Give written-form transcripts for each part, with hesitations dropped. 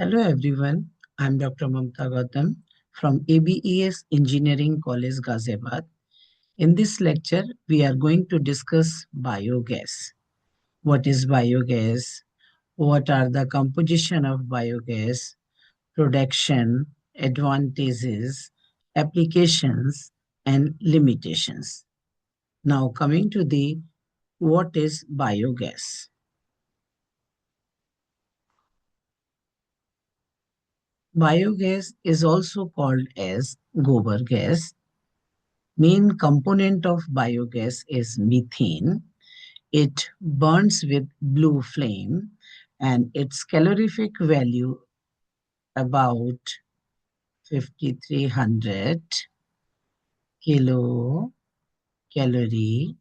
Hello everyone, I'm Dr. Mamta Gautam from ABES Engineering College, Ghaziabad. In this lecture, we are going to discuss biogas. What is biogas? What are the composition of biogas, production, advantages, applications, and limitations. Now coming to the what is biogas? Biogas is also called as gobar gas. Main component of biogas is methane. It burns with blue flame and its calorific value about 5300 kilo calorie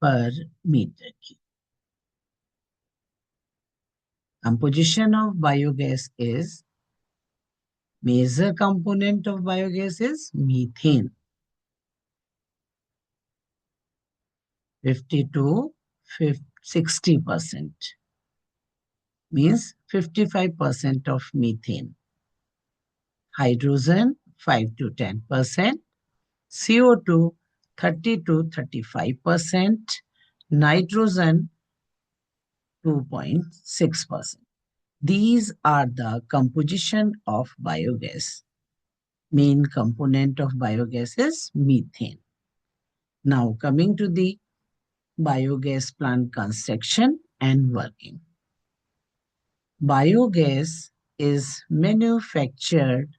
per meter cube. Composition of biogas is major component of biogas is methane. 50 to 60% means 55% of methane. Hydrogen 5 to 10%, CO2 30 to 35%, nitrogen 2.6%. These are the composition of biogas. Main component of biogas is methane. Now coming to the biogas plant construction and working. Biogas is manufactured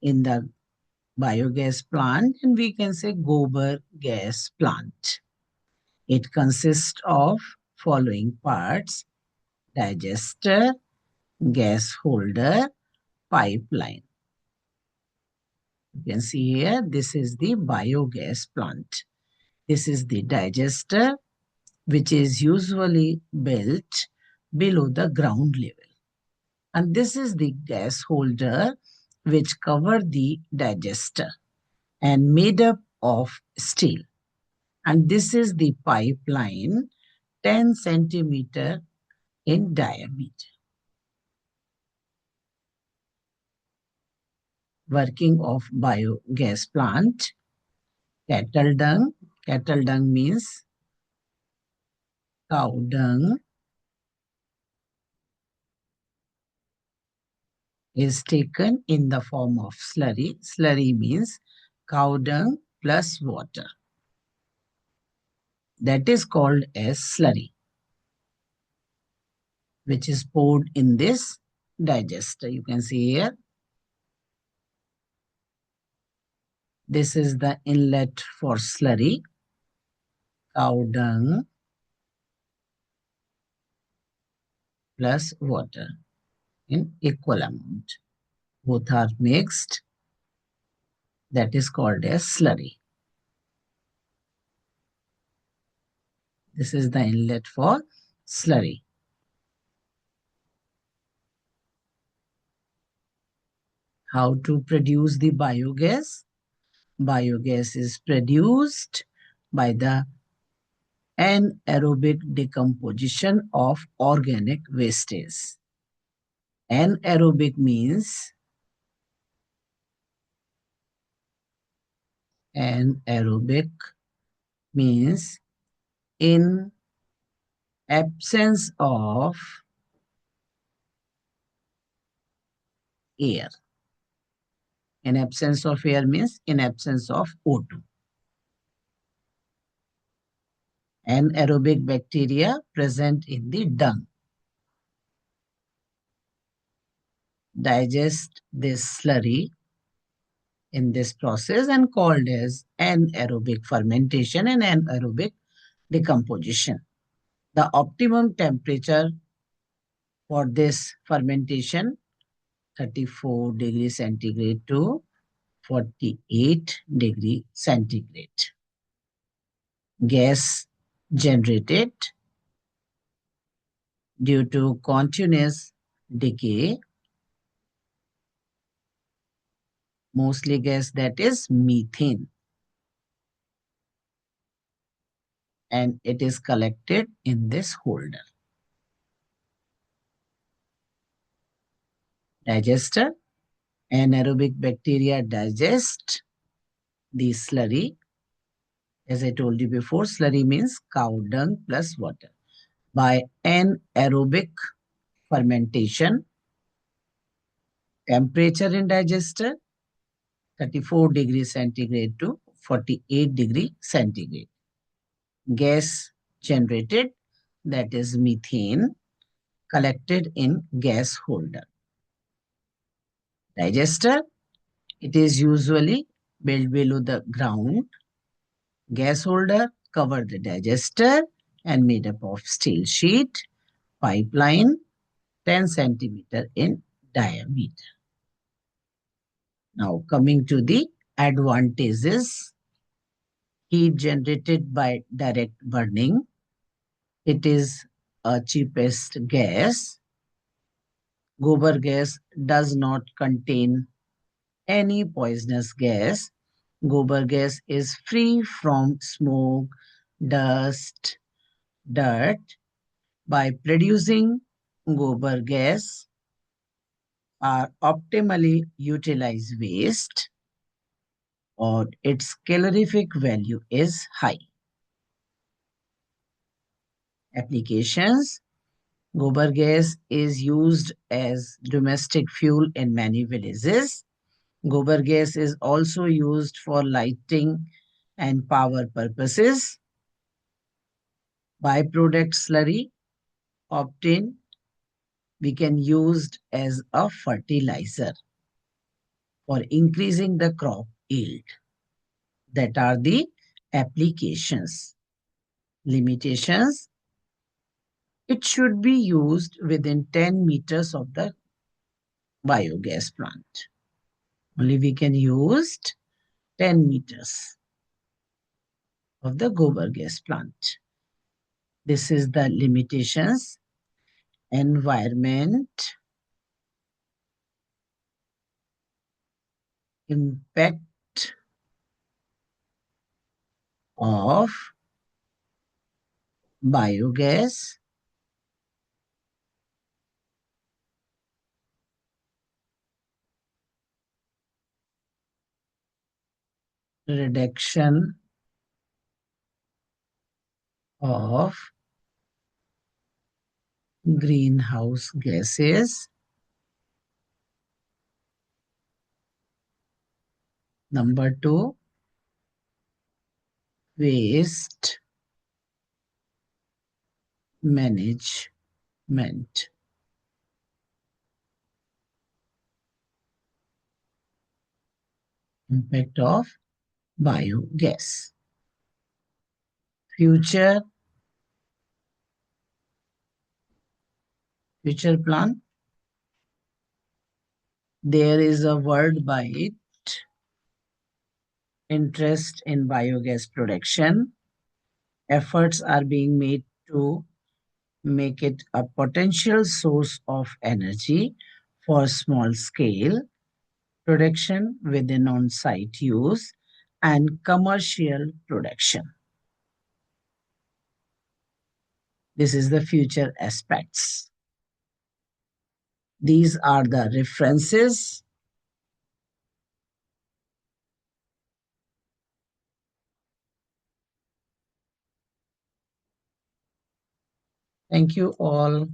in the biogas plant, and we can say gobar gas plant. It consists of following parts: digester, gas holder, pipeline. You can see here, this is the biogas plant. This is the digester, which is usually built below the ground level. And this is the gas holder, which cover the digester and made up of steel. And this is the pipeline, 10 centimeter in diameter. Working of biogas plant. Cattle dung. Cattle dung means cow dung is taken in the form of slurry. Slurry means cow dung plus water. That is called as slurry, which is poured in this digester. You can see here. This is the inlet for slurry. Cow dung plus water in equal amount. Both are mixed. That is called as slurry. This is the inlet for slurry. How to produce the biogas? Biogas is produced by the anaerobic decomposition of organic wastes. Anaerobic means in absence of air. In absence of air means in absence of O2. Anaerobic bacteria present in the dung digest this slurry in this process and called as anaerobic fermentation and anaerobic decomposition. The optimum temperature for this fermentation 34 degrees centigrade to 48 degrees centigrade. Gas generated due to continuous decay, mostly gas, that is methane, and it is collected in this holder. Digester. Anaerobic bacteria digest the slurry. As I told you before, slurry means cow dung plus water. By anaerobic fermentation, temperature in digester 34 degrees centigrade to 48 degree centigrade. Gas generated, that is methane, collected in gas holder. Digester, it is usually built below the ground. Gas holder, cover the digester and made up of steel sheet, pipeline, 10 centimeter in diameter. Now coming to the advantages. Heat generated by direct burning. It is a cheapest gas. Gobar gas does not contain any poisonous gas. Gobar gas is free from smoke, dust, dirt. By producing gobar gas, are optimally utilize waste or its calorific value is high. Applications. Gobar gas is used as domestic fuel in many villages. Gobar gas is also used for lighting and power purposes. Byproduct slurry obtained we can used as a fertilizer for increasing the crop yield. That are the applications. Limitations. It should be used within 10 meters of the biogas plant. Only we can use 10 meters of the gobar gas plant. This is the limitations. Environment, impact of biogas, reduction of greenhouse gases. Number 2, waste management. Impact of biogas. Future plan. There is a word by it. Interest in biogas production. Efforts are being made to make it a potential source of energy for small scale production within on-site use and commercial production. This is the future aspects. These are the references. Thank you all.